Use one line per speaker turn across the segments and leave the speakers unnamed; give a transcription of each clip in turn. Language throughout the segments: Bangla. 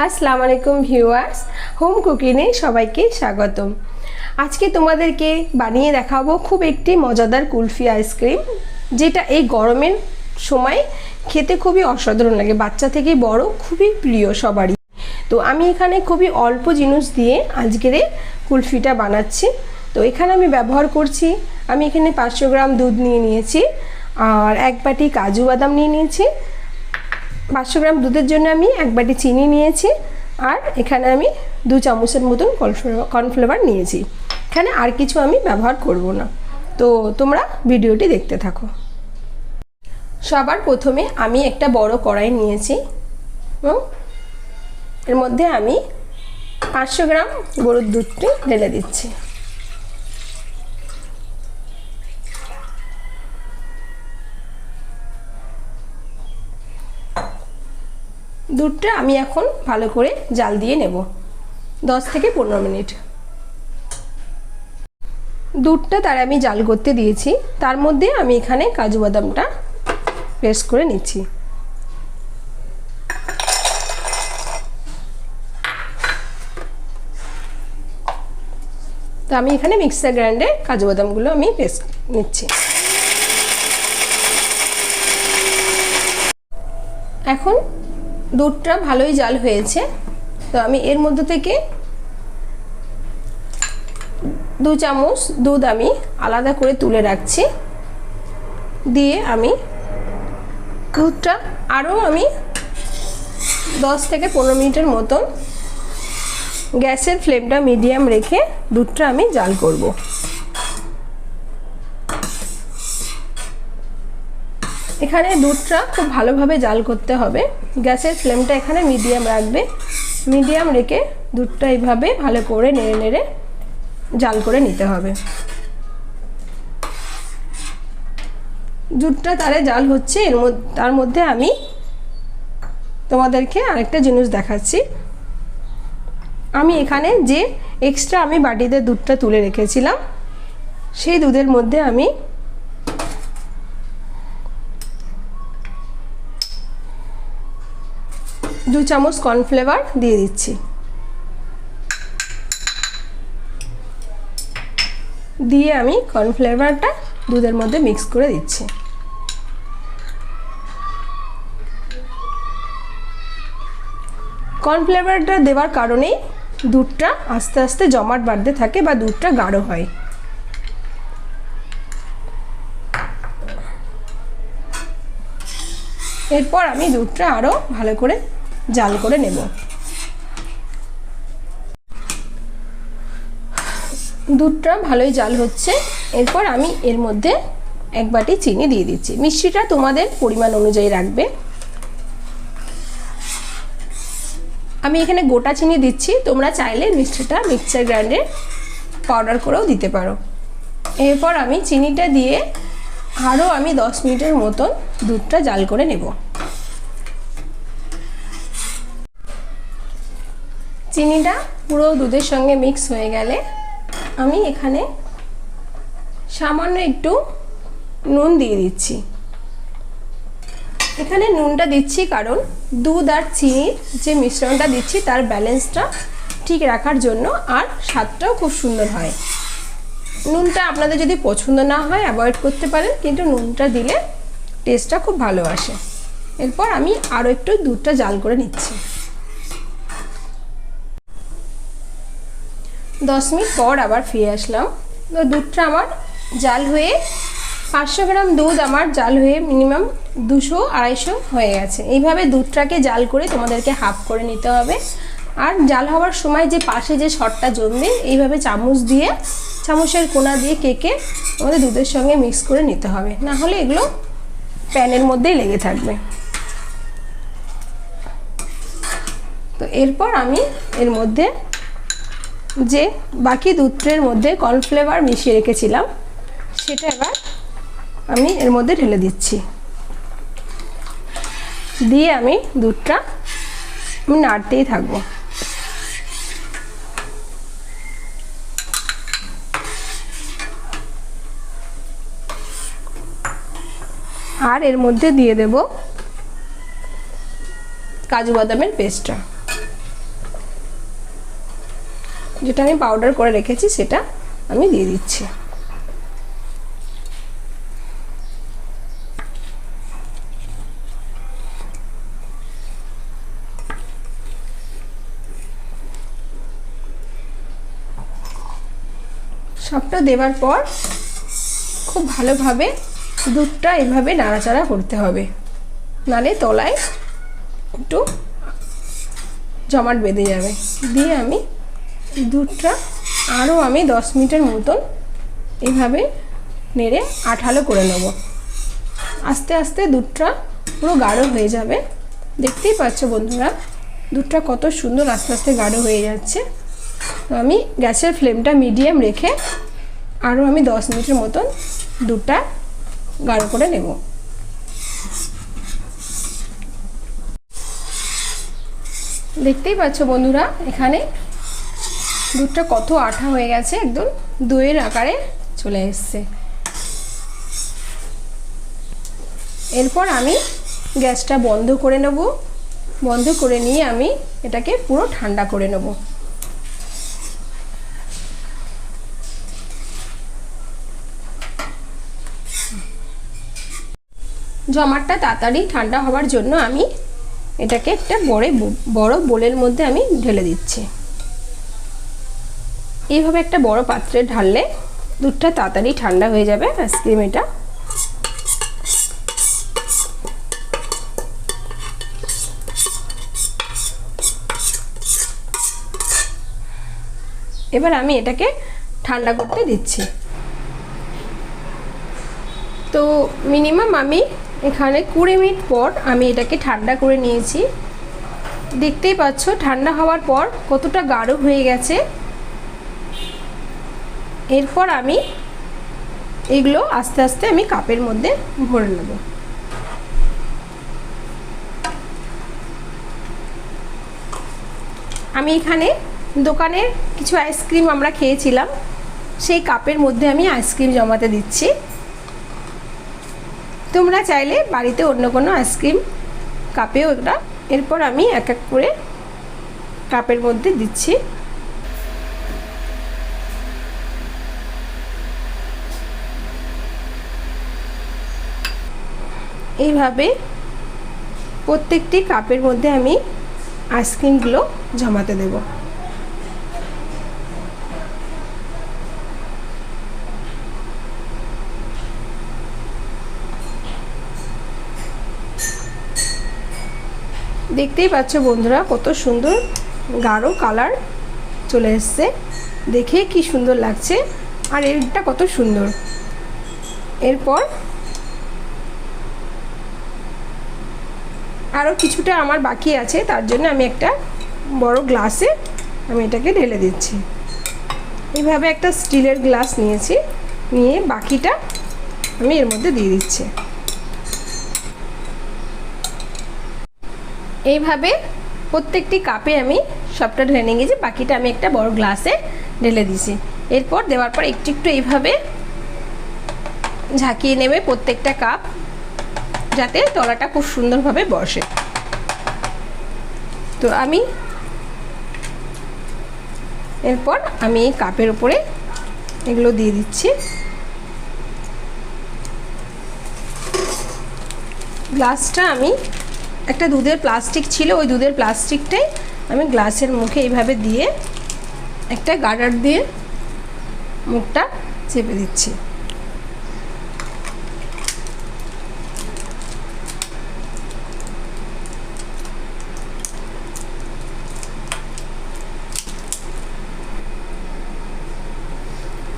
আসসালামু আলাইকুম ভিউয়ার্স, হোম কুকিংয়ে সবাইকে স্বাগতম। আজকে তোমাদেরকে বানিয়ে দেখাবো খুব একটি মজাদার কুলফি আইসক্রিম, যেটা এই গরমের সময় খেতে খুবই অসাধারণ লাগে, বাচ্চা থেকে বড় খুবই প্রিয় সবারই। তো আমি এখানে খুবই অল্প জিনিস দিয়ে আজকের কুলফিটা বানাচ্ছি। তো এখানে আমি ব্যবহার করছি, আমি এখানে 500 গ্রাম দুধ নিয়ে নিয়েছি আর 1 বাটি কাজু বাদাম নিয়ে নিয়েছি। 500 গ্রাম দুধের জন্য আমি 1 বাটি চিনি নিয়েছি আর এখানে আমি 2 চামচের মতন কর্নফ্লেভার নিয়েছি। এখানে আর কিছু আমি ব্যবহার করব না। তো তোমরা ভিডিওটি দেখতে থাকো। সবার প্রথমে আমি একটা বড় কড়াই নিয়েছি এবং এর মধ্যে আমি 500 গ্রাম গরুর দুধটি ঢেলে দিচ্ছি। দুধটা আমি এখন ভালো করে জাল দিয়ে নেব 10 থেকে 15 মিনিট। দুধটা তার আমি জাল করতে দিয়েছি, তার মধ্যে আমি এখানে কাজু বাদামটা পেস্ট করে নিচ্ছি। তো আমি এখানে মিক্সার গ্রাইন্ডারে কাজু বাদামগুলো আমি পেস্ট নিচ্ছি। এখন দুধটা ভালোই জাল হয়েছে, তো আমি এর মধ্যে থেকে 2 চামচ দুধ আমি আলাদা করে তুলে রাখছি। দিয়ে আমি দুধটা আরও আমি 10 থেকে 15 মিনিটের মতন গ্যাসের ফ্লেমটা মিডিয়াম রেখে দুধটা আমি জাল করব। এখানে দুধটা খুব ভালোভাবে জাল করতে হবে। গ্যাসের ফ্লেমটা এখানে মিডিয়াম রাখবে, মিডিয়াম রেখে দুধটা এইভাবে ভালো করে নেড়ে নেড়ে জাল করে নিতে হবে। দুধটা তারে জাল হচ্ছে, তার মধ্যে আমি তোমাদেরকে আরেকটা জিনিস দেখাচ্ছি। আমি এখানে যে এক্সট্রা আমি বাটিতে দুধটা তুলে রেখেছিলাম, সেই দুধের মধ্যে আমি 2 চামচ কর্নফ্লেভার দিয়ে দিচ্ছি। দিয়ে আমি কর্নফ্লেভারটা দুধের মধ্যে মিক্স করে দিচ্ছি। কর্নফ্লেভারটা দেওয়ার কারণেই দুধটা আস্তে আস্তে জমাট বাঁধতে থাকে বা দুধটা গাঢ় হয়। এরপর আমি দুধটা আরও ভালো করে জাল করে নেব। দুধটা ভালোই জাল হচ্ছে। এরপর আমি এর মধ্যে 1 বাটি চিনি দিয়ে দিচ্ছি। মিষ্টিটা তোমাদের পরিমাণ অনুযায়ী রাখবে। আমি এখানে গোটা চিনি দিচ্ছি, তোমরা চাইলে মিষ্টিটা মিক্সার গ্রাইন্ডারে পাউডার করেও দিতে পারো। এরপর আমি চিনিটা দিয়ে আরও আমি 10 মিনিটের মতন দুধটা জাল করে নেব। চিনিটা পুরো দুধের সঙ্গে মিক্স হয়ে গেলে আমি এখানে সামান্য একটু নুন দিয়ে দিচ্ছি। এখানে নুনটা দিচ্ছি কারণ দুধ আর চিনির যে মিশ্রণটা দিচ্ছি তার ব্যালেন্সটা ঠিক রাখার জন্য, আর স্বাদটাও খুব সুন্দর হয়। নুনটা আপনাদের যদি পছন্দ না হয় অ্যাভয়েড করতে পারেন, কিন্তু নুনটা দিলে টেস্টটা খুব ভালো আসে। এরপর আমি আরও একটু দুধটা জাল করে নিচ্ছি। 10 মিনিট পর আবার ফিরে আসলাম। তো দুধটা আমার জাল হয়ে 500 গ্রাম দুধ আমার জাল হয়ে মিনিমাম 200-250 হয়ে গেছে। এইভাবে দুধটাকে জাল করে তোমাদেরকে হাফ করে নিতে হবে। আর জাল হওয়ার সময় যে পাশে যে শটটা জমবে, এইভাবে চামচ দিয়ে চামচের কোনা দিয়ে কেকে আমাদের দুধের সঙ্গে মিক্স করে নিতে হবে, না হলে এগুলো প্যানের মধ্যেই লেগে থাকবে। তো এরপর আমি এর মধ্যে যে বাকি দুধের মধ্যে কর্নফ্লেভার মিশিয়ে রেখেছিলাম সেটা এবার আমি এর মধ্যে ঢেলে দিচ্ছি। দিয়ে আমি দুধটা নাড়তেই থাকবো। আর এর মধ্যে দিয়ে দেব কাজু বাদামের পেস্টটা। যেটা আমি পাউডার করে রেখেছি সেটা আমি দিয়ে দিচ্ছি। সবটা দেওয়ার পর খুব ভালোভাবে দুধটা এভাবে নাড়াচাড়া করতে হবে, নালে তলায় একটু জমাট বেঁধে যাবে। দিয়ে আমি দুধটা আরও আমি 10 মিনিটের মতন এইভাবে নেড়ে আঠালো করে নেব। আস্তে আস্তে দুধটা পুরো গাঢ় হয়ে যাবে। দেখতেই পাচ্ছ বন্ধুরা দুধটা কত সুন্দর আস্তে আস্তে গাঢ় হয়ে যাচ্ছে। তো আমি গ্যাসের ফ্লেমটা মিডিয়াম রেখে আরও আমি 10 মিনিটের মতন দুধটা গাঢ় করে নেব। দেখতেই পাচ্ছ বন্ধুরা এখানে দুধটা কত আঠা হয়ে গেছে, একদম দইয়ের আকারে চলে এসছে। এরপর আমি গ্যাসটা বন্ধ করে নেব। বন্ধ করে নিয়ে আমি এটাকে পুরো ঠান্ডা করে নেব। জমাটটা তাড়াতাড়ি ঠান্ডা হওয়ার জন্য আমি এটাকে একটা বড় বোলের মধ্যে আমি ঢেলে দিচ্ছি। এইভাবে একটা বড় পাত্রে ঢাললে দুধটা তাড়াতাড়ি ঠান্ডা হয়ে যাবে আইসক্রিম এটা। এবার আমি এটাকে ঠান্ডা করতে দিচ্ছি। তো মিনিমাম আমি এখানে 20 মিনিট পর আমি এটাকে ঠান্ডা করে নিয়েছি। দেখতেই পাচ্ছ ঠান্ডা হওয়ার পর কতটা গাঢ় হয়ে গেছে। এরপর আমি এগুলো আস্তে আস্তে আমি কাপের মধ্যে ভরে নেব। আমি এখানে দোকানের কিছু আইসক্রিম আমরা খেয়েছিলাম, সেই কাপের মধ্যে আমি আইসক্রিম জমাতে দিচ্ছি। তোমরা চাইলে বাড়িতে অন্য কোনো আইসক্রিম কাপেও এটা। এরপর আমি এক এক করে কাপের মধ্যে দিচ্ছি। এইভাবে প্রত্যেকটি কাপের মধ্যে আমি আইসক্রিমগুলো জমাতে দেব। দেখতেই পাচ্ছ বন্ধুরা কত সুন্দর গাঢ় কালার চলে এসছে, দেখে কি সুন্দর লাগছে। আর এটা কত সুন্দর। এরপর আরও কিছুটা আমার বাকি আছে, তার জন্য আমি একটা বড় গ্লাসে আমি এটাকে ঢেলে দিচ্ছি। এইভাবে একটা স্টিলের গ্লাস নিয়েছি, নিয়ে বাকিটা আমি এর মধ্যে দিয়ে দিচ্ছি। এইভাবে প্রত্যেকটি কাপে আমি সবটা ঢেলে নিয়ে গেছি, বাকিটা আমি একটা বড় গ্লাসে ঢেলে দিয়েছি। এরপর দেওয়ার পর একটু একটু এইভাবে ঝাঁকিয়ে নেবে প্রত্যেকটা কাপ, যাতে তলাটা খুব সুন্দরভাবে বসে। তো আমি এরপর আমি এই কাপের উপরে এগুলো দিয়ে দিচ্ছি। গ্লাসটা আমি একটা দুধের প্লাস্টিক ছিল, ওই দুধের প্লাস্টিকটাই আমি গ্লাসের মুখে এইভাবে দিয়ে একটা গার্ডার দিয়ে মুখটা চেপে দিচ্ছি।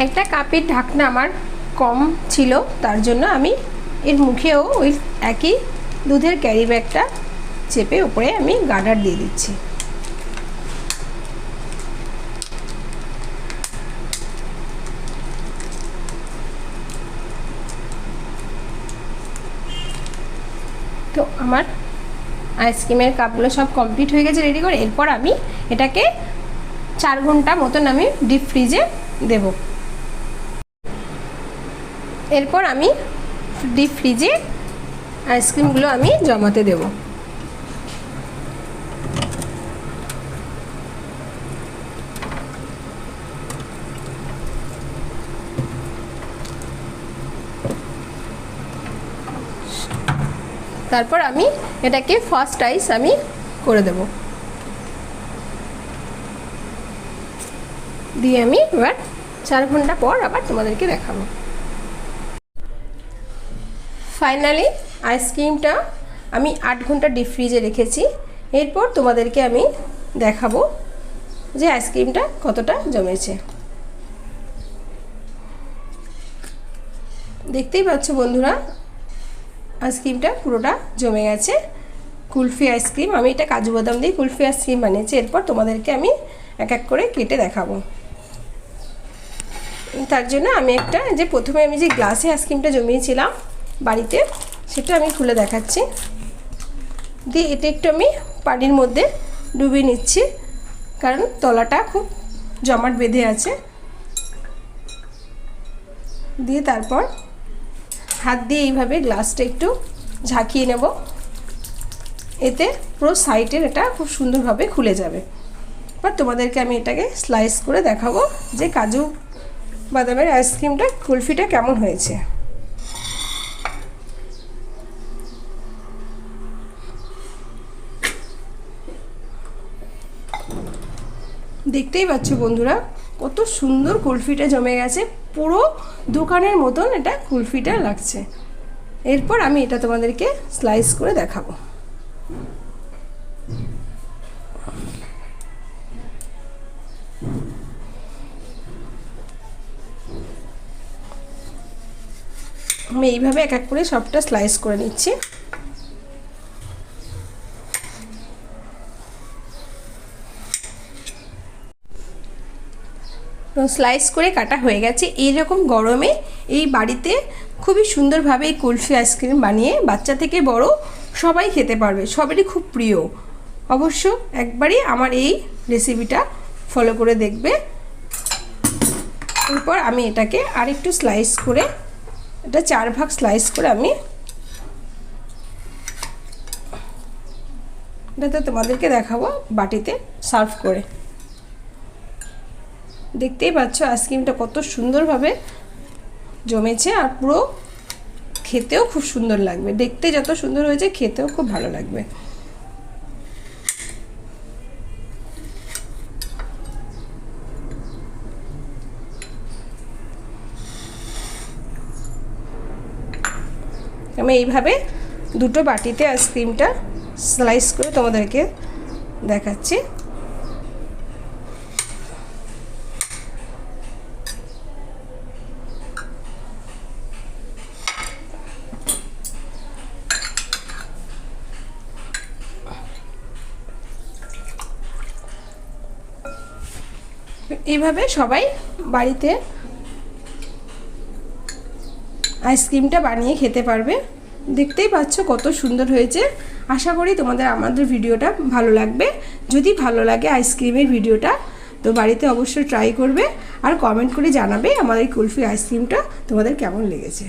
একটা কাপের ঢাকনা আমার কম ছিল, তার জন্য আমি এর মুখেও ওই একই দুধের ক্যারি ব্যাগটা চেপে উপরে আমি গার্ডার দিয়ে দিচ্ছি। তো আমার আইসক্রিমের কাপগুলো সব কমপ্লিট হয়ে গেছে রেডি করে। এরপর আমি এটাকে 4 ঘন্টা মতন আমি ডিপ ফ্রিজে দেব। এরপর আমি ডিপ ফ্রিজে আইসক্রিমগুলো আমি জমাতে দেব। তারপর আমি এটাকে ফার্স্ট আইস আমি করে দেব। দিয়ে আমি এবার 4 ঘন্টা পর আবার তোমাদেরকে দেখাবো। ফাইনালি আইসক্রিমটা আমি 8 ঘন্টা ডিপ ফ্রিজে রেখেছি। এরপর তোমাদেরকে আমি দেখাবো যে আইসক্রিমটা কতটা জমেছে। দেখতেই পাচ্ছ বন্ধুরা, আইসক্রিমটা পুরোটা জমে গেছে। কুলফি আইসক্রিম, আমি এটা কাজু বাদাম দিয়ে কুলফি আইসক্রিম বানিয়েছি। এরপর তোমাদেরকে আমি এক এক করে কেটে দেখাবো। তার জন্য আমি একটা যে প্রথমে আমি যে গ্লাসে আইসক্রিমটা জমিয়েছিলাম বাড়িতে, সেটা আমি খুলে দেখাচ্ছি। দিয়ে এটা একটু আমি পানির মধ্যে ডুবিয়ে নিচ্ছি, কারণ তলাটা খুব জমাট বেঁধে আছে। দিয়ে তারপর হাত দিয়ে এইভাবে গ্লাসটা একটু ঝাঁকিয়ে নেব, এতে পুরো সাইডের এটা খুব সুন্দরভাবে খুলে যাবে। এবার তোমাদেরকে আমি এটাকে স্লাইস করে দেখাবো যে কাজু বাদামের আইসক্রিমটা কুলফিটা কেমন হয়েছে। দেখতেই পাচ্ছ বন্ধুরা, কত সুন্দর কুলফিটা জমে গেছে, পুরো দোকানের মতন এটা কুলফিটা লাগছে। এরপর আমি এটা তোমাদেরকে স্লাইস করে দেখাবো। আমি এইভাবে এক এক করে সবটা স্লাইস করে নিচ্ছি। স্লাইস করে কাটা হয়ে গেছে। এইরকম গরমে এই বাড়িতে খুবই সুন্দরভাবে এই কুলফি আইসক্রিম বানিয়ে বাচ্চা থেকে বড় সবাই খেতে পারবে, সবারই খুব প্রিয়। অবশ্য একবারই আমার এই রেসিপিটা ফলো করে দেখবে। এরপর আমি এটাকে আরেকটু স্লাইস করে, এটা 4 ভাগ স্লাইস করে আমি এটাতে তোমাদেরকে দেখাবো বাটিতে সার্ভ করে। দেখতেই পাচ্ছ আইসক্রিমটা কত সুন্দরভাবে জমেছে, আর পুরো খেতেও খুব সুন্দর লাগবে। দেখতে যত সুন্দর হয়েছে খেতেও খুব ভালো লাগবে। আমি এইভাবে দুটো বাটিতে আইসক্রিমটা স্লাইস করে তোমাদেরকে দেখাচ্ছি। এইভাবে সবাই বাড়িতে আইসক্রিমটা বানিয়ে খেতে পারবে। দেখতেই পাচ্ছ কত সুন্দর হয়েছে। আশা করি তোমাদের আমাদের ভিডিওটা ভালো লাগবে। যদি ভালো লাগে আইসক্রিমের ভিডিওটা, তো বাড়িতে অবশ্যই ট্রাই করবে আর কমেন্ট করে জানাবে আমাদের কুলফি আইসক্রিমটা তোমাদের কেমন লেগেছে।